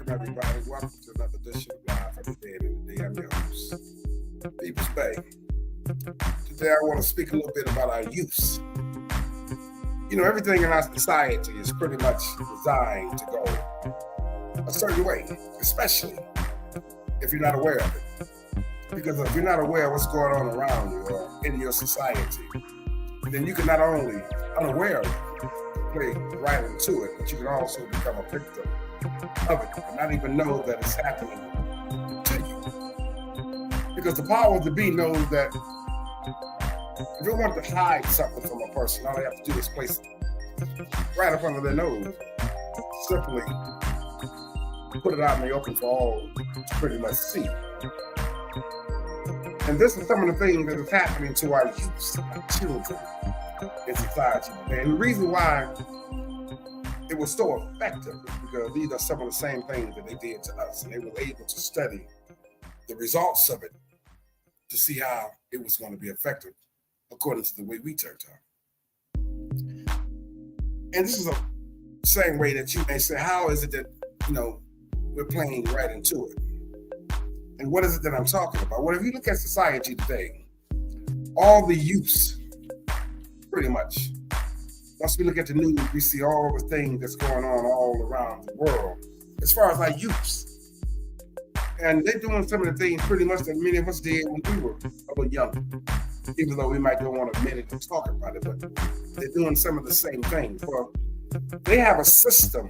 everybody. Welcome to another edition of Live from the Dead. And today I'm your host, peoples-bey. Today I want to speak a little bit about our use. You know, everything in our society is pretty much designed to go a certain way, especially if you're not aware of it. Because if you're not aware of what's going on around you or in your society, then you can not only unaware of it, play right into it, but you can also become a victim of it and not even know that it's happening to you. Because the powers that be knows that if you want to hide something from a person, all they have to do is place it right up under their nose. Simply put it out in the open for all to pretty much see. And this is some of the things that is happening to our youth, our children in society. And the reason why it was so effective is because these are some of the same things that they did to us. And they were able to study the results of it to see how it was going to be effective according to the way we turned out. And this is the same way that you may say, how is it that, we're playing right into it? And what is it that I'm talking about? Well, if you look at society today, all the youth, pretty much, once we look at the news, we see all the things that's going on all around the world as far as our youth. And they're doing some of the things pretty much that many of us did when we were a little young, even though we might don't want to admit it and talk about it, but they're doing some of the same things. Well, they have a system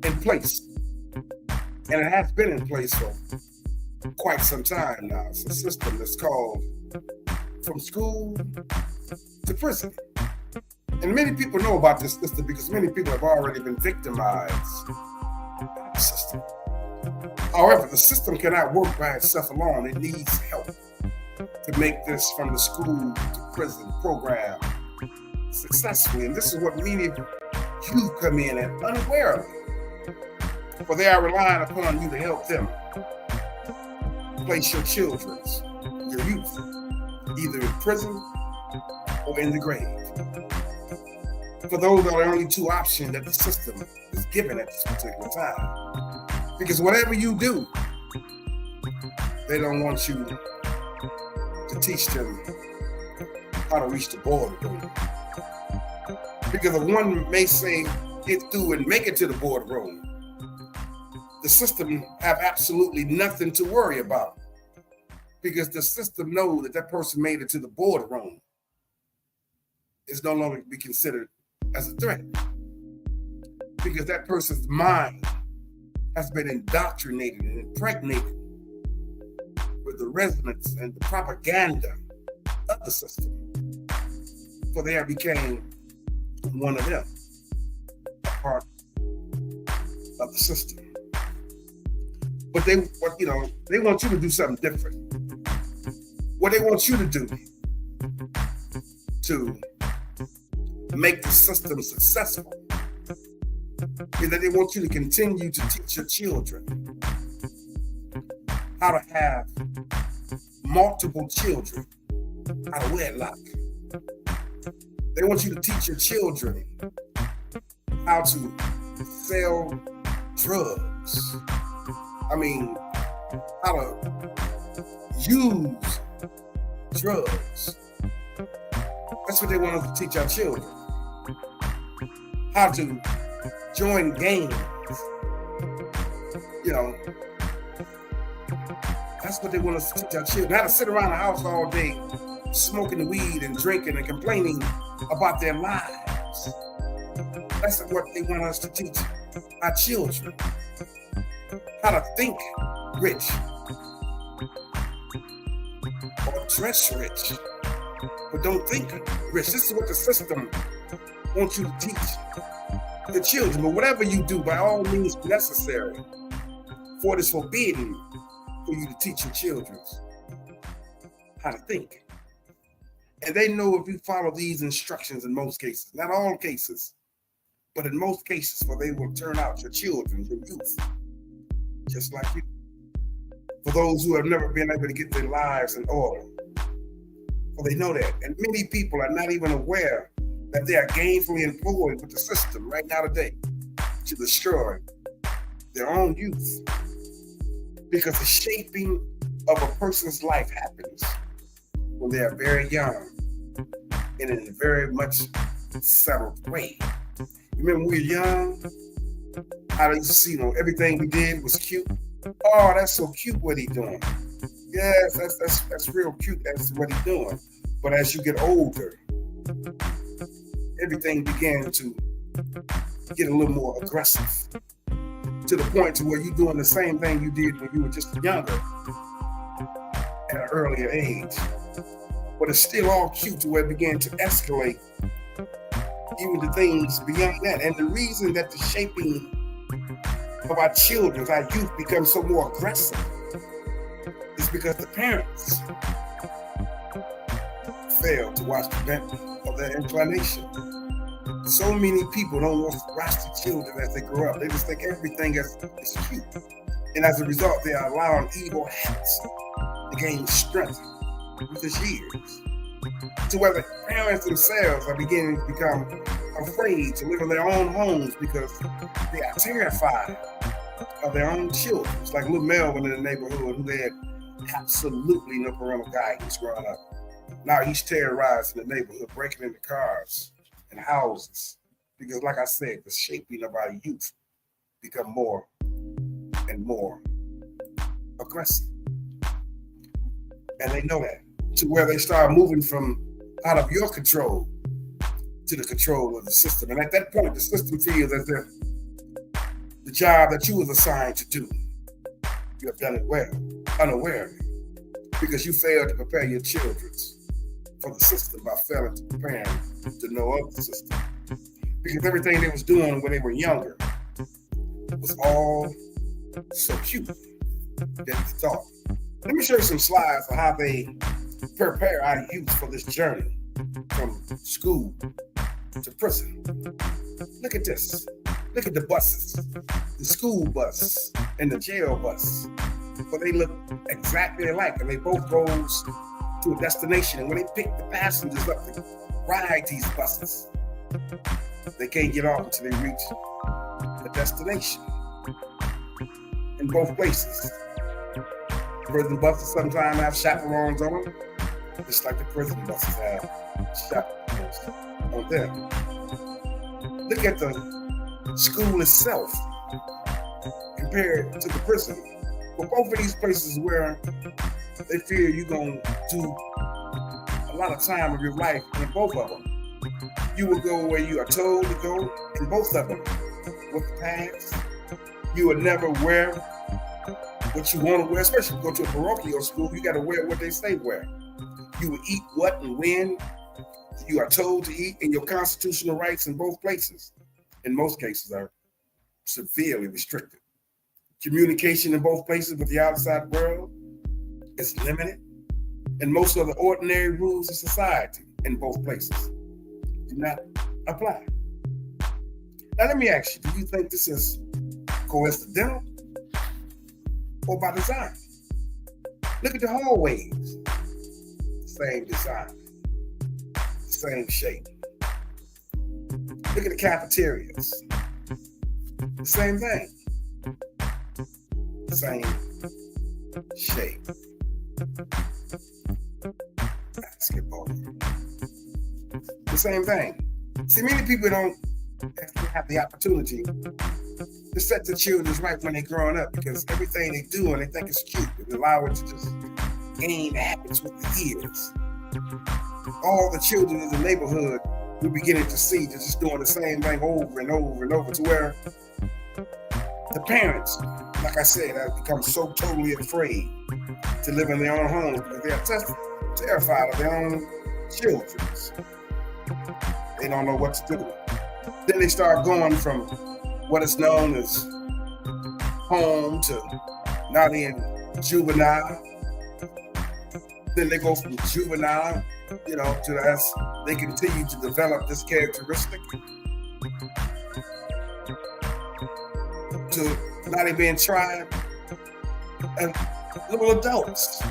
in place, and it has been in place for quite some time now. It's a system that's called from school to prison. And many people know about this system because many people have already been victimized by the system. However, the system cannot work by itself alone. It needs help to make this from the school to prison program successfully. And this is what many youth come in and unaware of. For they are relying upon you to help them place your children, your youth, either in prison or in the grave. For those are the only two options that the system is given at this particular time. Because whatever you do, they don't want you to teach them how to reach the border. Because if one may say get through and make it to the border road, the system have absolutely nothing to worry about. Because the system knows that that person made it to the border road is no longer be considered as a threat, because that person's mind has been indoctrinated and impregnated with the resonance and the propaganda of the system, for they have became one of them, a part of the system. But they want you to do something different. What they want you to do to make the system successful is that they want you to continue to teach your children how to have multiple children out of wedlock. They want you to teach your children how to sell drugs. How to use drugs. That's what they want us to teach our children. How to join gangs. That's what they want us to teach our children. How to sit around the house all day, smoking the weed and drinking and complaining about their lives. That's what they want us to teach our children. How to think rich or dress rich, but don't think rich. This is what the system wants you to teach the children. But whatever you do, by all means necessary, for it is forbidden for you to teach your children how to think. And they know if you follow these instructions in most cases, not all cases, but in most cases, for they will turn out your children, your youth, just like you. For those who have never been able to get their lives in order, for they know that. And many people are not even aware that they are gainfully employed with the system right now today to destroy their own youth, because the shaping of a person's life happens when they are very young and in a very much settled way. Remember when we were young, how they used to see, everything we did was cute. Oh, that's so cute what he doing. Yes, that's real cute. That's what he's doing. But as you get older, everything began to get a little more aggressive, to the point to where you're doing the same thing you did when you were just younger at an earlier age. But it's still all cute to where it began to escalate even the things beyond that. And the reason that the shaping of our children, our youth, becomes so more aggressive is because the parents fail to watch the bent of their inclination. So many people don't watch the children as they grow up. They just think everything is cute. And as a result, they are allowing evil habits to gain strength with the years. To where the parents themselves are beginning to become afraid to live in their own homes because they are terrified of their own children. It's like little Melvin in the neighborhood who had absolutely no parental guidance growing up. Now he's terrorizing the neighborhood, breaking into cars and houses. Because like I said, the shaping of our youth become more and more aggressive. And they know that. To where they start moving from out of your control to the control of the system. And at that point, the system feels as if the job that you was assigned to do, you have done it well, unawarely, because you failed to prepare your children for the system by failing to prepare them to know of the system. Because everything they was doing when they were younger was all so cute that you thought. Let me show you some slides of how they prepare our youth for this journey from school to prison. Look at this. Look at the buses, the school bus and the jail bus. But they look exactly alike, and they both goes to a destination. And when they pick the passengers up to ride these buses, they can't get off until they reach the destination. In both places, prison buses sometimes have chaperones on them, just like the prison buses have chaperones on them. Look at the school itself compared to the prison. But both of these places where they feel you're going to do a lot of time of your life in both of them. You will go where you are told to go in both of them. With the pants, you will never wear what you want to wear, especially if you go to a parochial school, you got to wear what they say wear. You will eat what and when you are told to eat, and your constitutional rights in both places, in most cases, are severely restricted. Communication in both places with the outside world is limited, and most of the ordinary rules of society in both places do not apply. Now let me ask you, do you think this is coincidental or by design? Look at the hallways. Same design, same shape. Look at the cafeterias. The same thing. Same shape. Basketball. The same thing. See, many people don't have the opportunity to set the children right when they're growing up, because everything they do and they think is cute, and allow it to just gain habits with the years. All the children in the neighborhood we're beginning to see they're just doing the same thing over and over and over, to where the parents, like I said, have become so totally afraid to live in their own homes because they are terrified of their own children. They don't know what to do. Then they start going from what is known as home to now they're in juvenile. Then they go from juvenile, to as they continue to develop this characteristic to now they're being tried as little adults,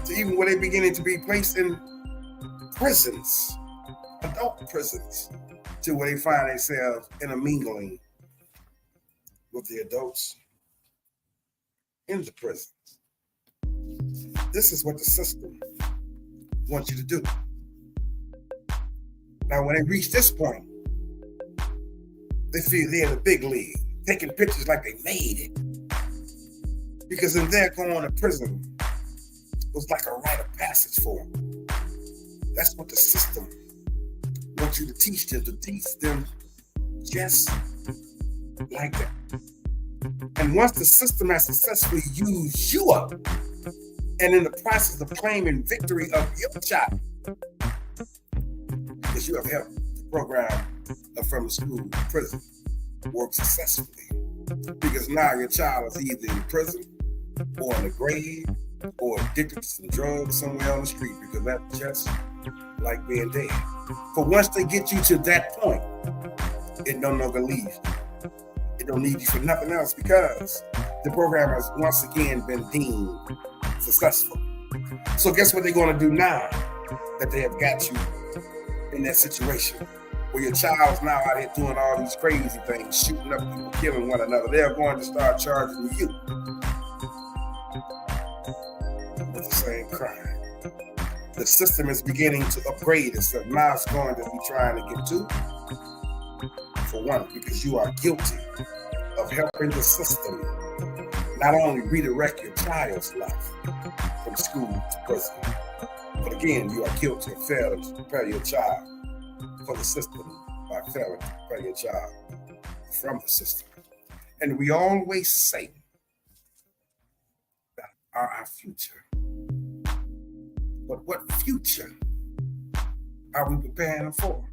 to even where they're beginning to be placed in prisons, adult prisons, to where they find themselves intermingling with the adults in the prisons. This is what the system wants you to do. Now, when they reach this point, they feel they're in the big league, taking pictures like they made it. Because in there, going to prison was like a rite of passage for them. That's what the system wants you to teach them just like that. And once the system has successfully used you up, and in the process of claiming victory of your child, because you have helped the program from the school to prison work successfully, because now your child is either in prison or in the grave or addicted to some drugs somewhere on the street, because that's just like being dead. For once they get you to that point, it no longer leaves you. It don't need you for nothing else, because the program has once again been deemed successful. So guess what they're going to do now that they have got you in that situation where your child's now out here doing all these crazy things, shooting up people, killing one another? They're going to start charging you with the same crime. The system is beginning to upgrade itself. Now it's going to be trying to get to, for one, because you are guilty of helping the system not only redirect your child's life from school to prison, but again, you are guilty of failing to prepare your child for the system by failing to prepare your child from the system. And we always say that are our future. But what future are we preparing them for?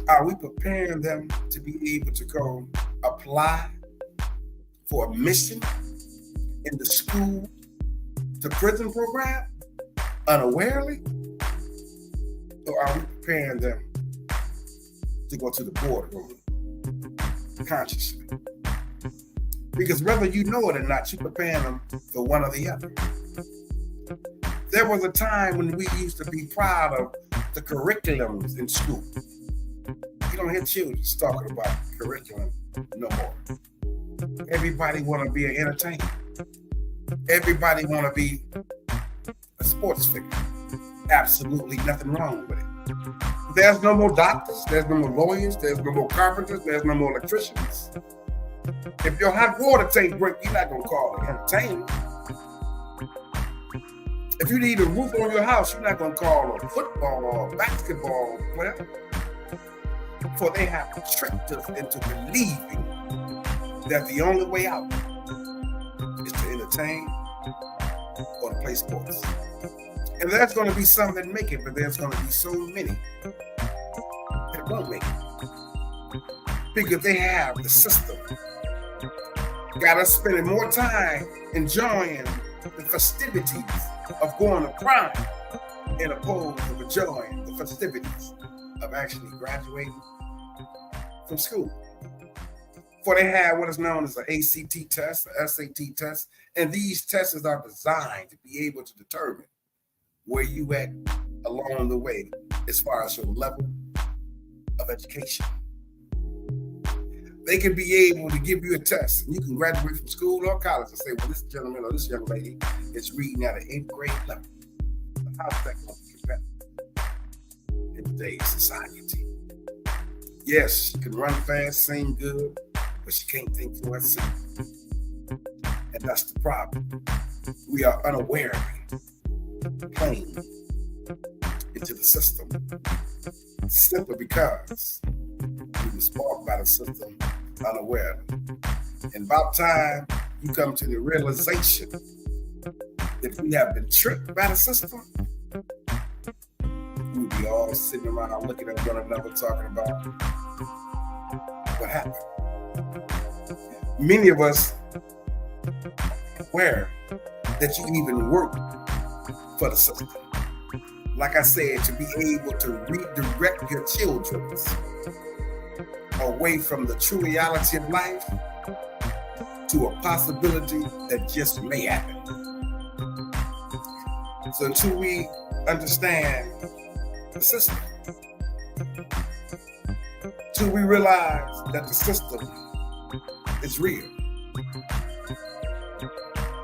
Are we preparing them to be able to go apply for a mission in the school to prison program unawarely? Or are we preparing them to go to the boardroom consciously? Because whether you know it or not, you're preparing them for one or the other. There was a time when we used to be proud of the curriculums in school. You don't hear children talking about curriculum no more. Everybody want to be an entertainer. Everybody want to be a sports figure. Absolutely nothing wrong with it. There's no more doctors. There's no more lawyers. There's no more carpenters. There's no more electricians. If your hot water tank breaks, you're not going to call it entertainment. If you need a roof on your house, you're not going to call a football or a basketball player. For they have tricked us into believing that the only way out is to entertain or to play sports. And there's going to be some that make it, but there's going to be so many that won't make it. Because they have the system. Got us spending more time enjoying the festivities of going to prime in opposed to enjoying the festivities of actually graduating from school. For they have what is known as an ACT test, an SAT test, and these tests are designed to be able to determine where you at along the way as far as your level of education. They can be able to give you a test, and you can graduate from school or college and say, well, this gentleman or this young lady is reading at an 8th grade level. How's that going to be competitive in today's society? Yes, she can run fast, sing good, but she can't think for herself. And that's the problem. We are unawarely playing into the system simply because we were sparked by the system unawarely. And about time you come to the realization that we have been tricked by the system, we'll be all sitting around looking at one another talking about what happened. Many of us aware that you even work for the system. Like I said, to be able to redirect your children away from the true reality of life to a possibility that just may happen. So until we understand the system, till we realize that the system It's real.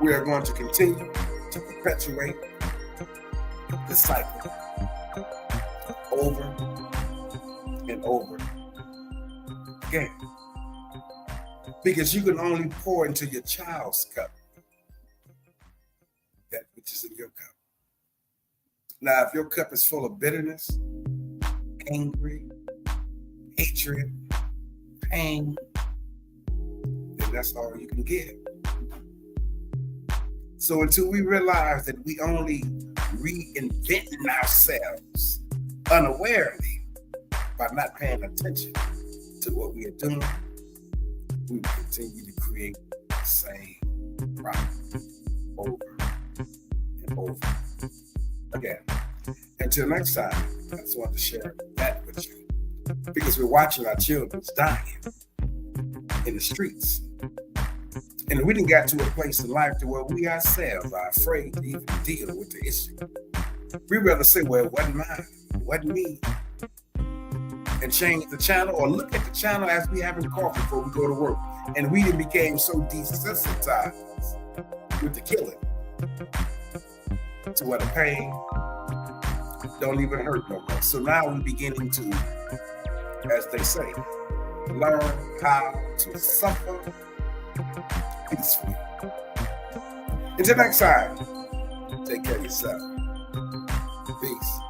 We are going to continue to perpetuate this cycle over and over again. Because you can only pour into your child's cup that which is in your cup. Now, if your cup is full of bitterness, angry, hatred, pain, then that's all you can give. So until we realize that we only reinventing ourselves unawarely by not paying attention to what we are doing, we will continue to create the same problem over and over again. Until next time, I just want to share that with you because we're watching our children dying in the streets. And we didn't get to a place in life to where we ourselves are afraid to even deal with the issue. We'd rather say, well, it wasn't mine, it wasn't me, and change the channel or look at the channel as we having coffee before we go to work. And we became so desensitized with the killing to where the pain don't even hurt no more. So now we're beginning to, as they say, learn how to suffer peacefully. Until next time, take care of yourself. Peace.